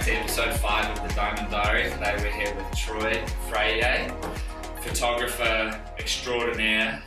to episode 5 of the Diamond Diary. Today we're here with Troy Freyee, photographer extraordinaire,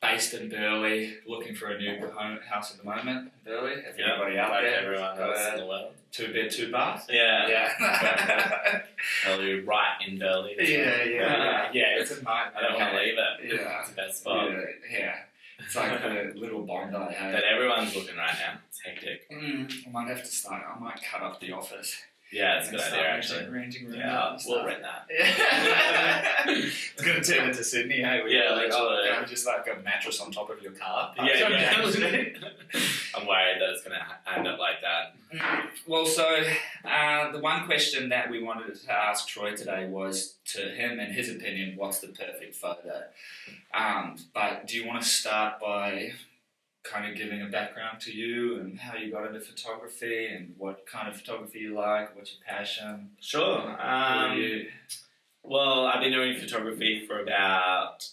based in Burleigh, looking for a new house at the moment in Burleigh. If anybody out like there, everyone else in the world. 2 bed, 2 bath. Yeah. Burleigh, right in Burleigh. Yeah. It's a nightmare. I don't want to leave it. Yeah. It's the best spot. Yeah. It's like the little Bondi. Hey? But everyone's looking right now. It's hectic. I might have to start. I might cut up the office. Yeah, it's a good idea actually. Renting Yeah, we'll rent that. Yeah. It's going to turn into Sydney, hey? Just like a mattress on top of your car. Yeah. I'm worried that it's going to end up like that. Well, so the one question that we wanted to ask Troy today was, to him, in his opinion, what's the perfect photo? But do you want to start by kind of giving a background to you and how you got into photography and what kind of photography you like, what's your passion? Sure. Well, I've been doing photography for about,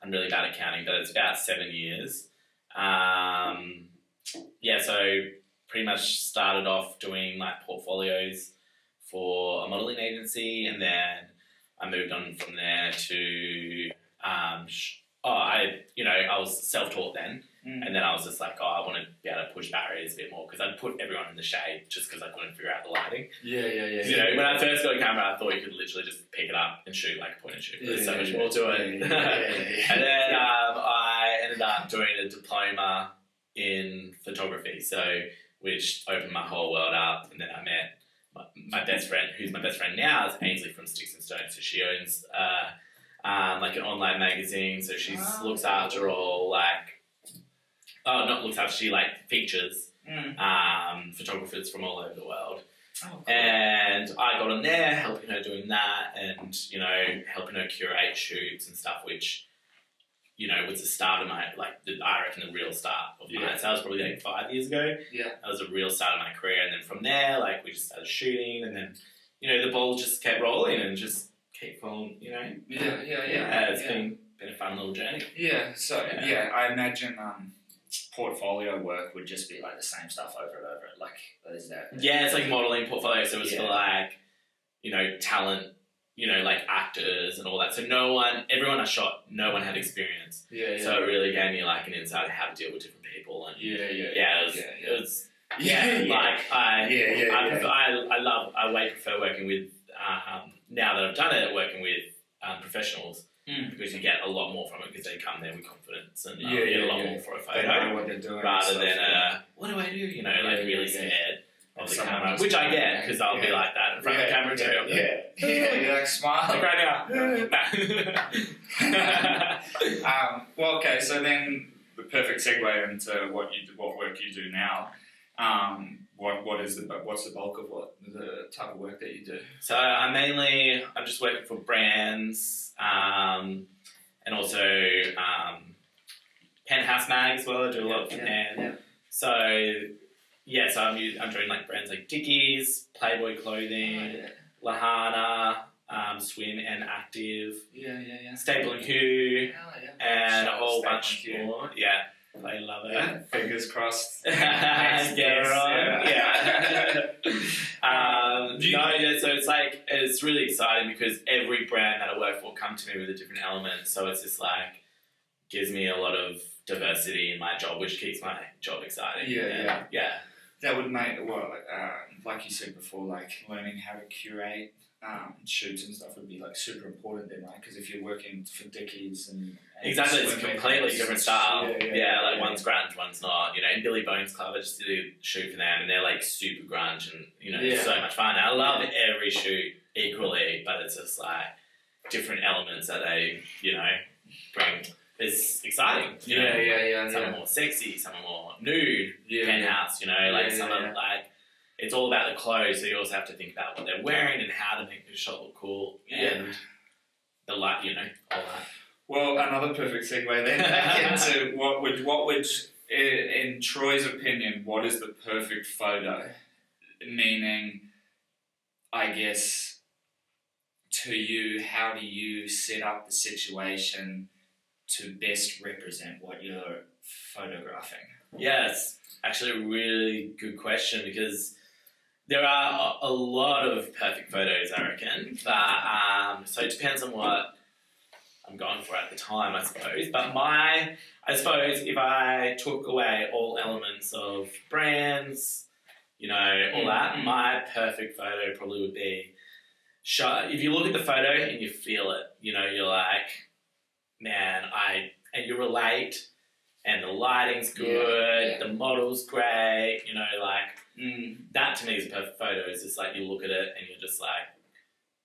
I'm really bad at counting, but it's about 7 years. So pretty much started off doing like portfolios for a modelling agency, and then I moved on from there to I was self-taught then, and then I was just like, I want to be able to push barriers a bit more, because I'd put everyone in the shade just because I couldn't figure out the lighting. When I first got a camera, I thought you could literally just pick it up and shoot like a point and shoot. There's so much more to it. And then I ended up doing a diploma in photography, which opened my whole world up, and then I met my best friend, who's my best friend now, is Ainsley from Sticks and Stones. So she owns like an online magazine. So she looks after all she features photographers from all over the world. Oh, cool. And I got on there helping her doing that, and helping her curate shoots and stuff, which was the start of my, I reckon the real start of mine. So that was probably 5 years ago. Yeah. That was the real start of my career. And then from there, we just started shooting, and then, the ball just kept rolling and just kept falling, It's been a fun little journey. Yeah. So, I imagine portfolio work would just be the same stuff over and over. Is that? Yeah, it's like modelling portfolio. So it's for talent, actors and all that. So everyone I shot, no one had experience. So it really gave me an insight of how to deal with different people. And I way prefer working with, now that I've done it, working with professionals, because you get a lot more from it, because they come there with confidence and you get a lot more for a photo. They know what they're doing. Rather than, what do I do? Really scared of the camera, which I get, because I'll be like that in front of the camera too. You're smile. Right now. Well, okay, so then the perfect segue into what work you do now. What's the bulk of the type of work that you do? So I'm just working for brands, and also Penthouse Mag as well. I do a lot for them. So I'm doing brands like Dickies, Playboy Clothing, Lahana, Swim and Active, Staple and Q, and a whole bunch more. I love it. Yeah, fingers crossed. So it's really exciting, because every brand that I work for come to me with a different element. So it's just gives me a lot of diversity in my job, which keeps my job exciting. That would make, like you said before, learning how to curate shoots and stuff would be super important then, right? Because if you're working for Dickies and exactly, it's a completely different style. One's grunge, one's not. In Billy Bones Club, I just did a shoot for them, and they're super grunge, and it's so much fun. I love every shoot equally, but it's just different elements that they bring. It's exciting. Some are more sexy, some are more nude. Penthouse, some are it's all about the clothes, so you also have to think about what they're wearing and how to make the shot look cool. And the light, all that. Well, another perfect segue then back into what would, in Troy's opinion, what is the perfect photo? Meaning, I guess, to you, how do you set up the situation to best represent what you're photographing? Yeah, it's actually a really good question because there are a lot of perfect photos, I reckon. But so it depends on what I'm going for at the time, I suppose. But I suppose if I took away all elements of brands, all that, my perfect photo probably would be shot. If you look at the photo and you feel it, you're like, man, and you relate, and the lighting's good, the model's great, that to me is a perfect photo. It's just like you look at it and you're just like,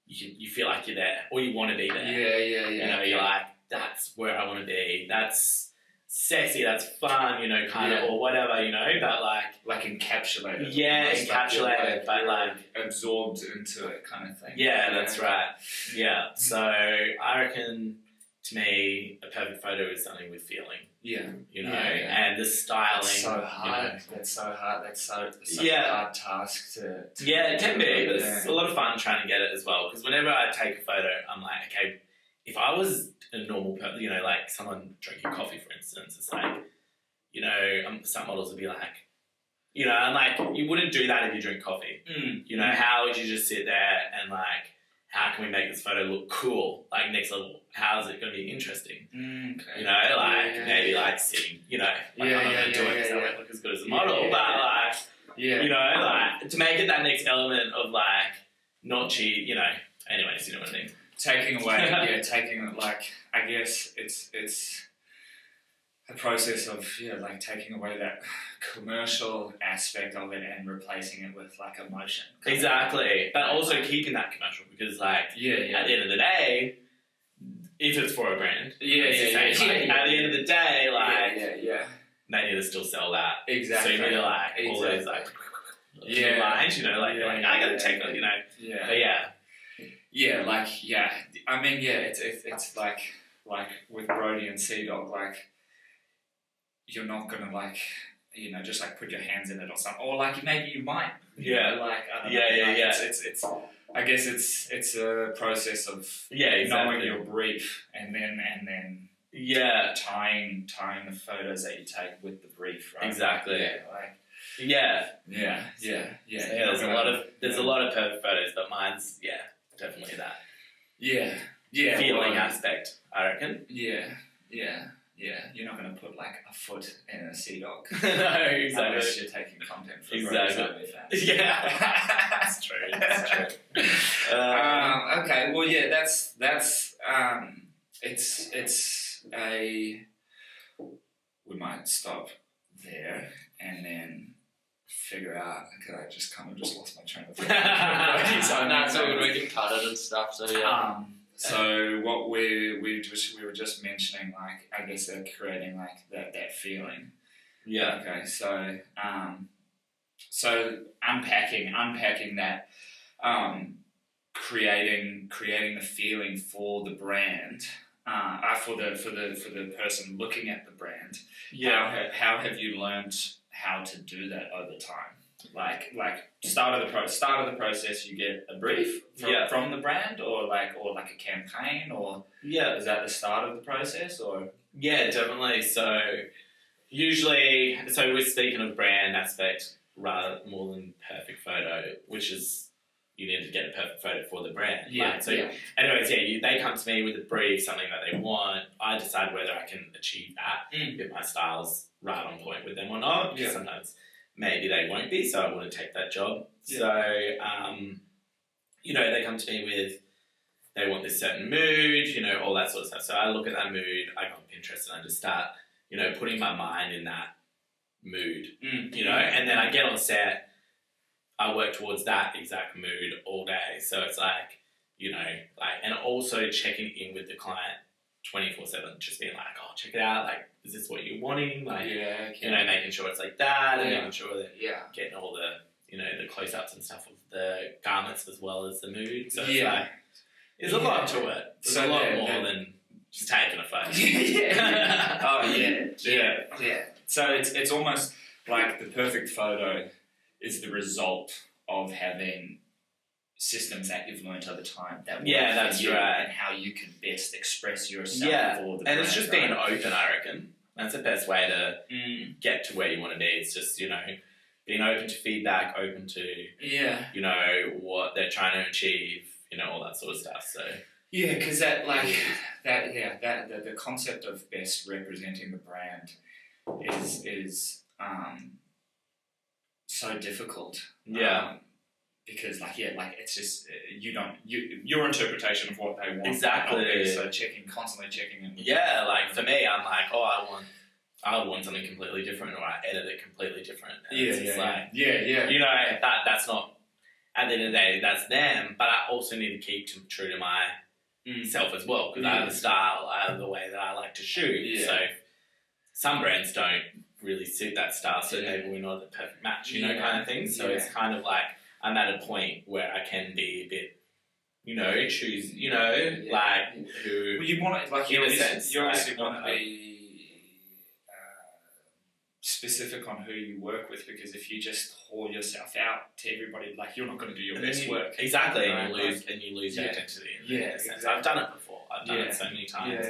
you feel like you're there, or you want to be there. You're like, that's where I want to be. That's sexy, that's fun, or whatever, but like encapsulated. Yeah, encapsulated, but like absorbed into it, kind of thing. Yeah, that's right. Yeah, so I reckon to me a perfect photo is something with feeling. And the styling. That's so hard. That's such a hard task to it can be, but it's a lot of fun trying to get it as well. Because whenever I take a photo, I'm like, okay, if I was a normal person, like someone drinking coffee, for instance, it's like, some models would be like, I'm like, you wouldn't do that if you drink coffee. How would you just sit there and like, how can we make this photo look cool? Like next level, how is it going to be interesting? Okay. Maybe like sitting, I'm not going to do it because I won't look as good as a model, but like, to make it that next element of like, not cheat, anyways, you know what I mean? Taking away, I guess it's a process of, taking away that commercial aspect of it and replacing it with, emotion. Exactly. But also keeping that commercial because, at the end of the day, if it's for a brand, at the end of the day, they need to still sell that. Exactly. So you need to, all those, lines, I gotta take it, But I mean, it's like with Brody and Sea Dog, you're not gonna just put your hands in it or something, or maybe you might. I don't know. It's I guess it's a process of knowing your brief and then tying the photos that you take with the brief, right? Exactly. There's a lot of perfect photos, but mine's definitely that. Feeling aspect, I reckon. You're not going to put a foot in a Sea Dog. No, exactly. Unless you're taking content from exactly. fans. That's true. Okay, well, that's it's a. We might stop there and then figure out. Because I just lost my train of thought. That's all good. We can cut it and stuff. So So what we were just mentioning, I guess they're creating that feeling. Yeah. Okay. So unpacking that, creating the feeling for the brand, for the person looking at the brand. Yeah. How have you learned how to do that over time? Start of the process, you get a brief from the brand, or a campaign, or is that the start of the process, or definitely. So usually, we're speaking of brand aspect rather more than perfect photo, which is you need to get a perfect photo for the brand. Anyways, they come to me with a brief, something that they want. I decide whether I can achieve that if my style's right on point with them or not. Because sometimes maybe they won't be, so I want to take that job. So, they come to me with, they want this certain mood, all that sort of stuff. So I look at that mood, I go on Pinterest and I just start, putting my mind in that mood, and then I get on set, I work towards that exact mood all day. So it's and also checking in with the client 24/7, just being like, oh, check it out, is this what you're wanting? Making sure it's like that, and making sure that getting all the, the close-ups and stuff of the garments as well as the mood. So there's a lot to it. There's a lot more than just taking a photo. So it's almost like the perfect photo is the result of having systems that you've learned over time that work Yeah, for that's you right. and how you can best express yourself Yeah, for the and brand, it's just right? being open, I reckon. That's the best way to get to where you want to be. It's just, being open to feedback, open to, what they're trying to achieve, all that sort of stuff. So yeah, because the concept of best representing the brand is so difficult. Yeah. Because it's just your interpretation of what they want. Exactly. So constantly checking. And yeah, like for me, I'm like, I would want something completely different, or I edit it completely different. And that's not, at the end of the day, that's them, but I also need to keep true to myself as well, because I have a style, I have the way that I like to shoot. Yeah. So some brands don't really suit that style, so maybe we're not the perfect match, kind of thing. So it's kind of like I'm at a point where I can be a bit, choose, like who. Well, you want it, in a sense, you obviously want to be specific on who you work with, because if you just haul yourself out to everybody, you're not going to do your best work. Exactly, and you lose your identity. Exactly. I've done it before. I've done it so many times.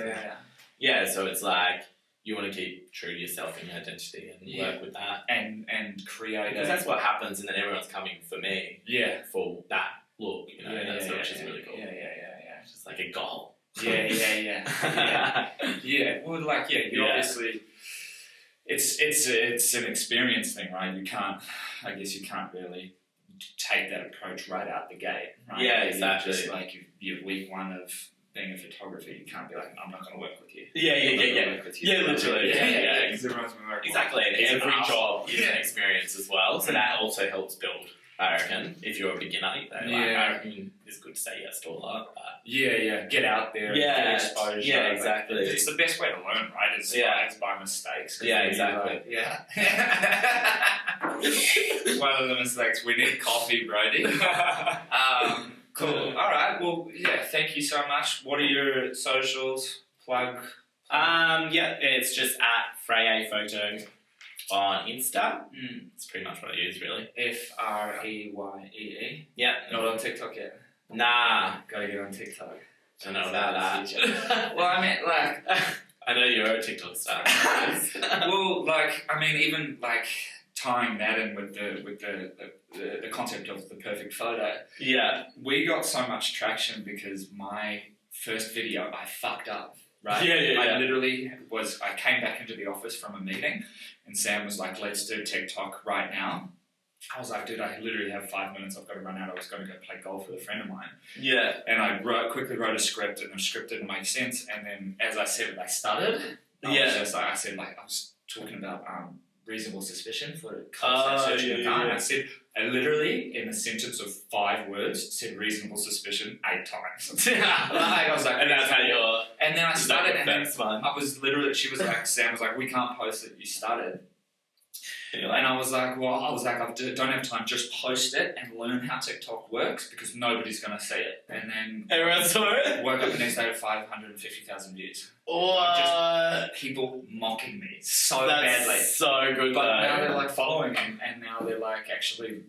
Yeah. So it's like you want to keep true to yourself and your identity and work with that and create. Because that's what happens, and then everyone's coming for me. Yeah. For that look, which is really cool. Yeah. It's just like a goal. Yeah. Well, obviously. It's an experience thing, right? You can't really take that approach right out the gate, right? Yeah, exactly. Just you're week one of being a photographer, you can't be like, I'm not going to work with you. Yeah. Yeah, literally. Yeah. Because everyone's going to work. Exactly. And every job is an experience as well, so that also helps build. I reckon if you're a beginner, I reckon it's good to say yes to a lot. But get out there, get exposure. Yeah, exactly. It's the best way to learn, right? Is by mistakes. Yeah, exactly. One of the mistakes. We need coffee, Brody. Cool. All right. Well, thank you so much. What are your socials? Plug. It's just at Freyee Photo on Insta. It's pretty much what I use, really. Freyee. Yeah. Not on TikTok yet? Nah. Gotta get on TikTok. I know about that. Well, I mean, I know you're a TikTok star. Well, even tying that in with the concept of the perfect photo. Yeah. We got so much traction because my first video, I fucked up. Right? Yeah. I came back into the office from a meeting and Sam was like, let's do TikTok right now. I was like, dude, I literally have 5 minutes. I've got to run out. I was going to go play golf with a friend of mine. Yeah. And I quickly wrote a script, and the script didn't make sense. And then as I said it, I stuttered. I was talking about reasonable suspicion for searching a car. And I said, I literally, in a sentence of 5 words, said reasonable suspicion 8 times. I was like, and that's how you're... And then I started, and then fun. I was literally, Sam was like, we can't post it, you started. And I was like, I don't have time, just post it and learn how TikTok works because nobody's going to see it. And then everyone saw it? Woke up the next day with 550,000 views. Just people mocking me so badly. That's so good, but now they're following and now they're actually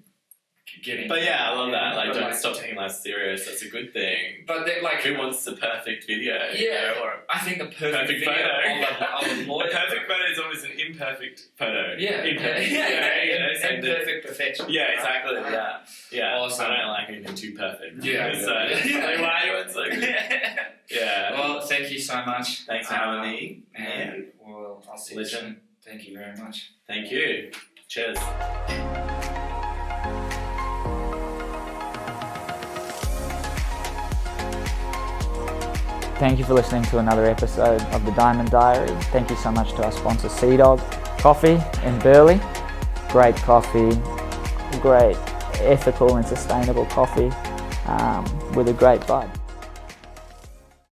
getting... But I love that. Don't stop taking life serious. That's a good thing. But they're who wants the perfect video? Yeah. Or I think the perfect video of a lawyer. A perfect photo is always an imperfect photo. Yeah. Imperfect perfection. Yeah, exactly. Yeah. Awesome. I don't like anything too perfect. Yeah. So, why are you so good? Yeah. Well, thank you so much. Thanks for having me. And I'll see you soon. Thank you very much. Thank you. Cheers. Thank you for listening to another episode of The Diamond Diary. Thank you so much to our sponsor, Sea Dog Coffee in Burleigh. Great coffee, great ethical and sustainable coffee with a great vibe.